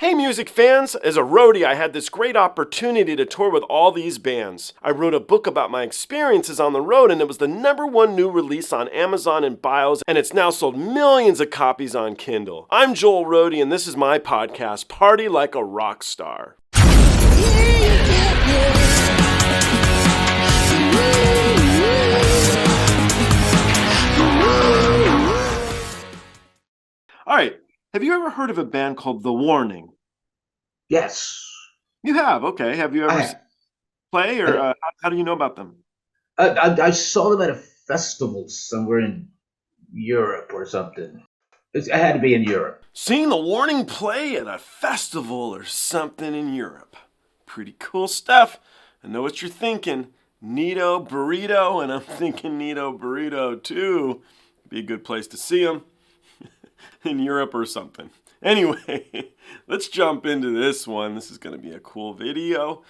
Hey music fans, as a roadie I had this great opportunity to tour with all these bands. I wrote a book about my experiences on the road and it was the #1 new release on Amazon and Bios and it's now sold millions of copies on Kindle. I'm Joel Roadie and this is my podcast, Party Like a Rock Star. Alright, have you ever heard of a band called The Warning? Yes. You have, okay. Have you ever play or how do you know about them? I saw them at a festival somewhere in Europe or something. It had to be in Europe. Seeing The Warning play at a festival or something in Europe. Pretty cool stuff. I know what you're thinking. Neato Burrito, and I'm thinking Neato Burrito too. Be a good place to see them. In Europe or something. Anyway, let's jump into this one. This is going to be a cool video.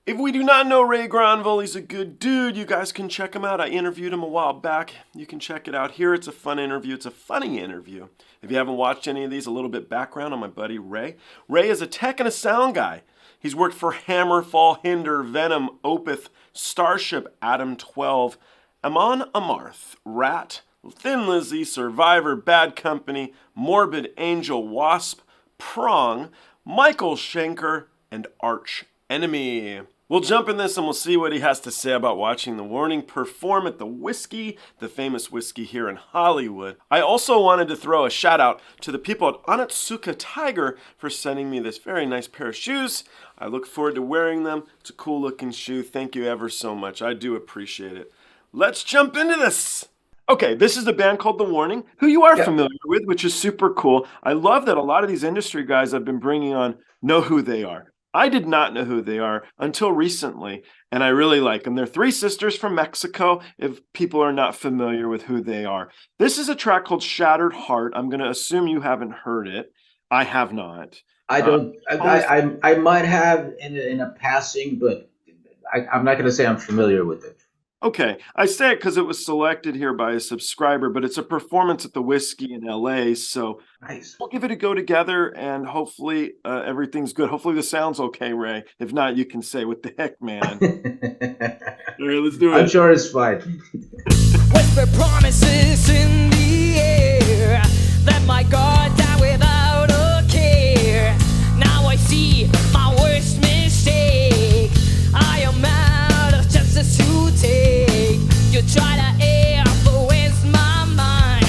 If we do not know Ray Gronvall, he's a good dude. You guys can check him out. I interviewed him a while back. You can check it out here. It's a fun interview. It's a funny interview. If you haven't watched any of these, a little bit background on my buddy Ray. Ray is a tech and a sound guy. He's worked for Hammerfall, Hinder, Venom, Opeth, Starship, Adam 12, Amon, Amarth, RATT, Thin Lizzy, Survivor, Bad Company, Morbid, Angel, WASP, Prong, Michael Shenker, and Arch Enemy. We'll jump in this and we'll see what he has to say about watching The Warning perform at the Whisky, the famous Whisky here in Hollywood. I also wanted to throw a shout out to the people at Onitsuka Tiger for sending me this very nice pair of shoes. I look forward to wearing them. It's a cool looking shoe. Thank you ever so much. I do appreciate it. Let's jump into this. Okay, this is a band called The Warning, who you are familiar with, which is super cool. I love that a lot of these industry guys I've been bringing on know who they are. I did not know who they are until recently, and I really like them. They're three sisters from Mexico, if people are not familiar with who they are. This is a track called Shattered Heart. I'm going to assume you haven't heard it. I have not. I don't. I might have in a passing, but I'm not going to say I'm familiar with it. Okay, I say it because it was selected here by a subscriber, but it's a performance at the Whisky in LA, so nice. We'll give it a go together, and hopefully everything's good. Hopefully the sound's okay, Ray. If not, you can say, what the heck, man? All right, let's do it. I'm sure it's fine. Whisper promises in the air that my God die without a care. Now I see my worst mistake. I am out of chances to take. You try to influence my mind,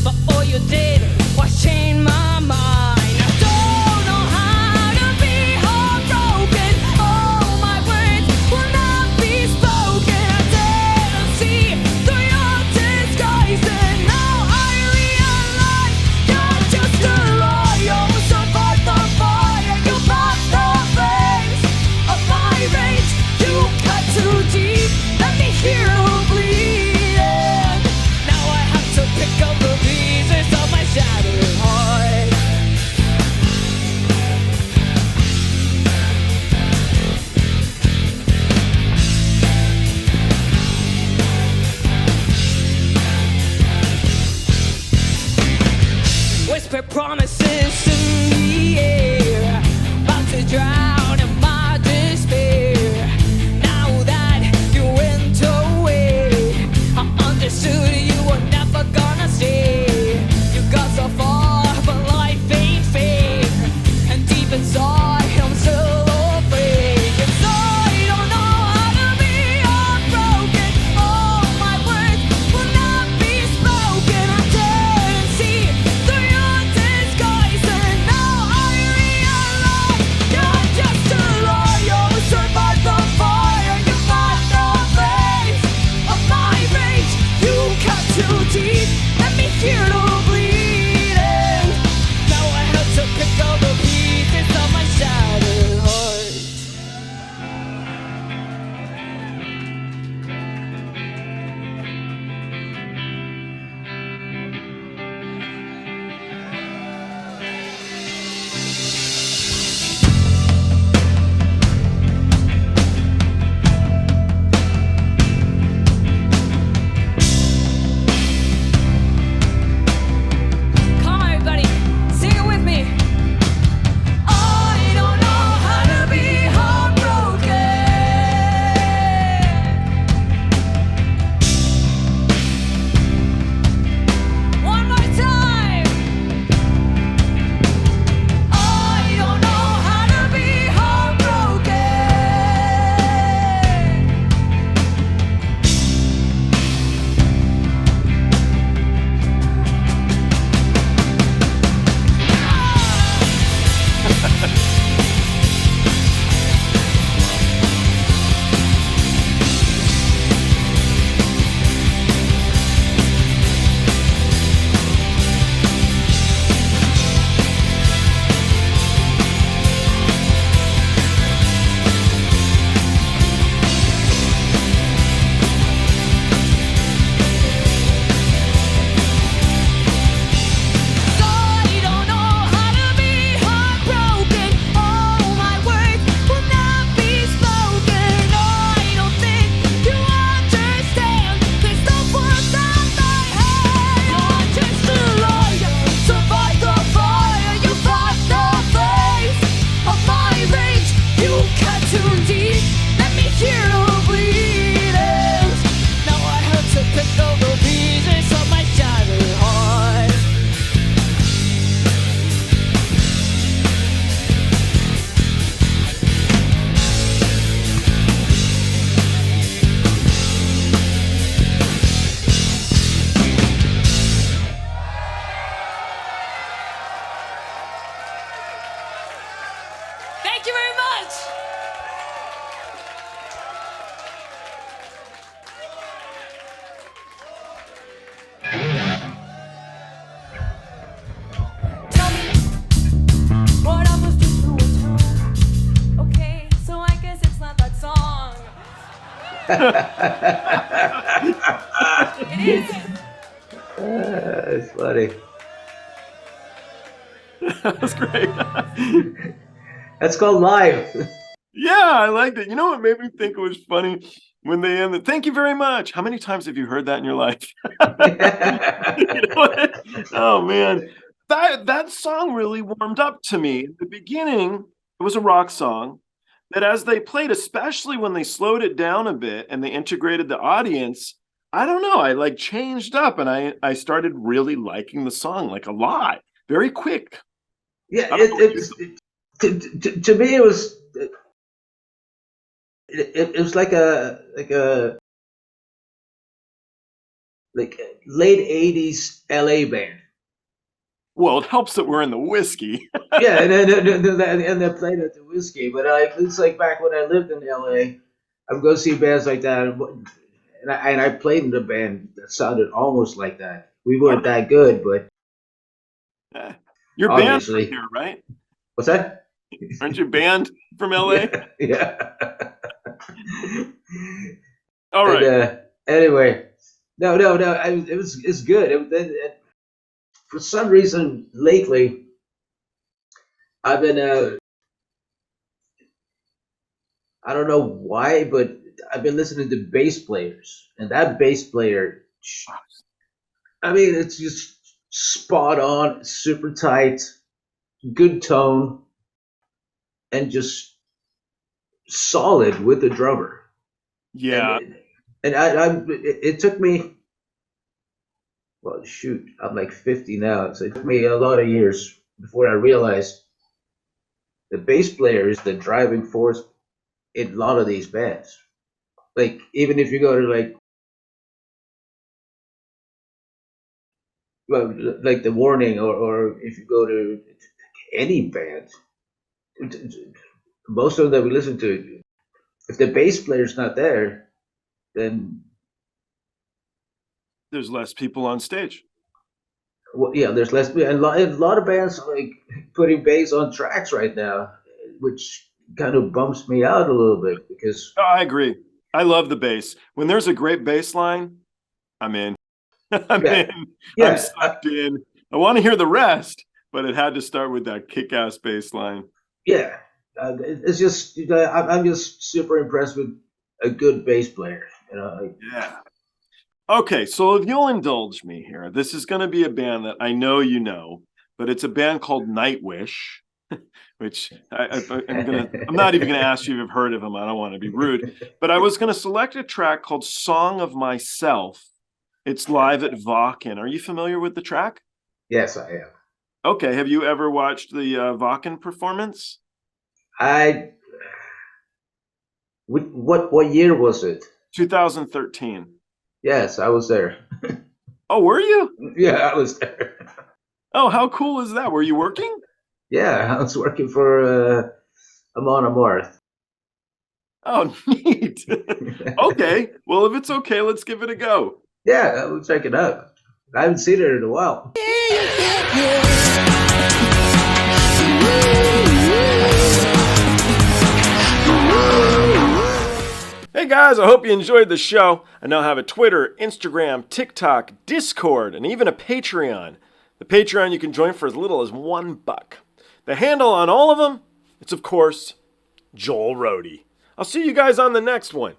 but all you did was change my mind. I don't know how to be heartbroken. All my words will not be spoken. I didn't see through your disguise, and now I realize you're just a lie. You survived the fire, you blocked the flames of my rage. You cut too deep, let me hear you bleeding. Now I have to pick up the pieces of my shattered heart. Whisper promises in the air, about to drown in my despair. Now that you went away, I understood you were never gonna stay. You got so far, but life ain't fair, and deep inside I'm still afraid. 'Cause I don't know how to be heartbroken. All my words will not be spoken. I didn't see through your disguise, and now I realize you're just a lie. You survived the fire, you fought the flames of my rage. You cut too deep, let me hear the bleeding. Now I have to pick up the pieces of my shadow. Thank you very much. Tell me what I was just through a tone. Okay, so I guess it's not that song. It is. It's funny. That's great. That's called live. Yeah, I liked it. You know what made me think it was funny? When they ended, thank you very much. How many times have you heard that in your life? You know what? Oh man, that song really warmed up to me. In the beginning, it was a rock song. That as they played, especially when they slowed it down a bit and they integrated the audience, I don't know. I like changed up and I started really liking the song like a lot, very quick. Yeah, I don't know what you to me it was it was like a late '80s LA band. Well, it helps that we're in the whiskey. Yeah, and they played at the Whiskey. But it's like back when I lived in LA, I would go see bands like that, and I played in a band that sounded almost like that. We weren't that good, but You're banned from obviously. here, right? What's that? Aren't you banned from LA? Yeah. All right. And, anyway, no. It's good. For some reason, lately, I've been I don't know why, but I've been listening to bass players, and that bass player, I mean, it's just spot on, super tight, good tone, and just solid with the drummer. Yeah. And it took me, well, shoot, I'm like 50 now, so it took me a lot of years before I realized the bass player is the driving force in a lot of these bands. Like, even if you go to like the Warning, or if you go to any band, most of them that we listen to, if the bass player's not there, then There's less people on stage. well, yeah, there's less. A lot of bands are like putting bass on tracks right now, which kind of bumps me out a little bit because Oh, I agree. I love the bass. When there's a great bass line, I'm in. I'm Yeah. in. I'm Yeah, sucked in. I want to hear the rest, but it had to start with that kick-ass bass line. yeah, it's just I'm just super impressed with a good bass player. Yeah. Okay, so if you'll indulge me here, this is going to be a band that I know you know, but it's a band called Nightwish, which I'm not even gonna ask you if you've heard of them. I don't want to be rude, but I was gonna select a track called "Song of Myself." It's live at Wacken. Are you familiar with the track? Yes, I am. Okay, have you ever watched the Wacken performance? What year was it? 2013. Yes, I was there. Oh, were you? Yeah, I was there. Oh, how cool is that? Were you working? Yeah, I was working for Amon Amarth. Oh, neat. Okay, well, if it's okay, let's give it a go. Yeah, we'll check it out. I haven't seen it in a while. Hey guys, I hope you enjoyed the show. I now have a Twitter, Instagram, TikTok, Discord, and even a Patreon. The Patreon you can join for as little as $1. The handle on all of them, it's of course, Joel Roadie. I'll see you guys on the next one.